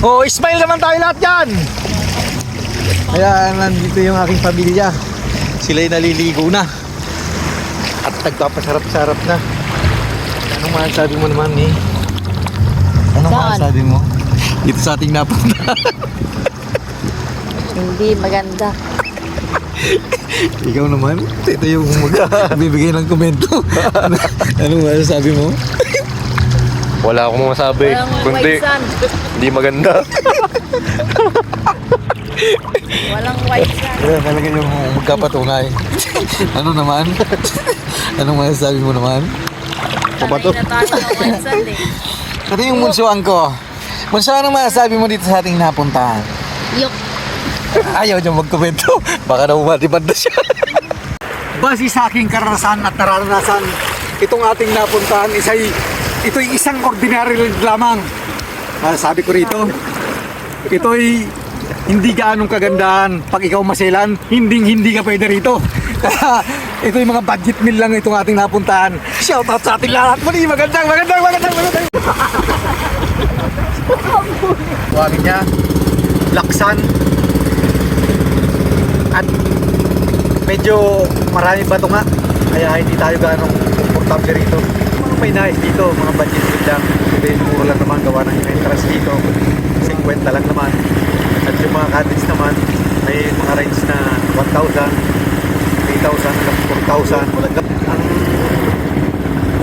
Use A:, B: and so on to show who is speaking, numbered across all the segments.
A: Oh, smile naman tayo lahat yan. Kaya nandito yung aking pamilya. Sila'y naliligo na. At nagpapasarap-sarap na. Anong masasabi mo naman eh? Anong
B: Saan?
A: masasabi mo? Dito sa ating napunta.
B: Hindi maganda.
A: Ikaw naman, ito yung magbibigay ng komento. Anong masasabi mo?
C: Wala akong masabi.
B: Walang
C: Kundi,
B: white sand.
C: hindi maganda.
B: Walang white sand.
A: Kaya talaga yung magkapatunay. Ano naman? Anong masasabi mo naman?
B: Sanay na tayo ng white sand eh.
A: Ito yung munsuan ko. Munso, anong masasabi mo dito sa ating napuntahan?
B: Yok.
A: Ayaw niya magkomento. Baka na umatipad na siya. Base sa aking karanasan at naranasan, itong ating napuntahan ito'y isang ordinary lamang. Sabi ko rito, ito'y hindi gaanong kagandahan. Pag ikaw maselan, hindi ka pwede rito. Kaya ito'y mga budget meal lang itong ating napuntahan. Shout out sa ating lahat. Muli, magandang. Buhangin niya, laksan, at medyo maraming bato nga. Kaya hindi tayo ganong komportable rito. May nice dito, mga budget meal lang. Ito yung mura lang naman, gawa ng entrance dito. 50 lang naman. At yung mga cottage naman, may mga range na 1,000, 3,000, hanggang 4,000. Ang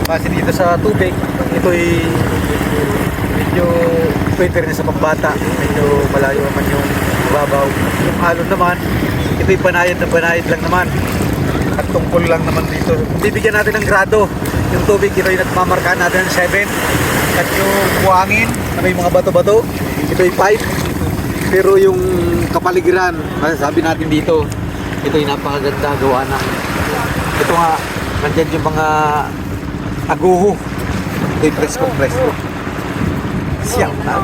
A: base dito sa tubig, ito'y medyo pwede rin sa pambata. Medyo malayo naman yung babaw. Yung alon naman, ito'y banayad lang naman. At tungkol lang naman dito. Bibigyan natin ng grado. Yung tubig, ito'y nagmamarkaan natin ng 7. At yung buhangin, na may mga bato-bato, ito'y 5. Pero yung kapaligiran, masasabi natin dito, ito'y napakaganda gawa na. Ito nga, nandyan yung mga aguho. Ito'y presko. Siyang na.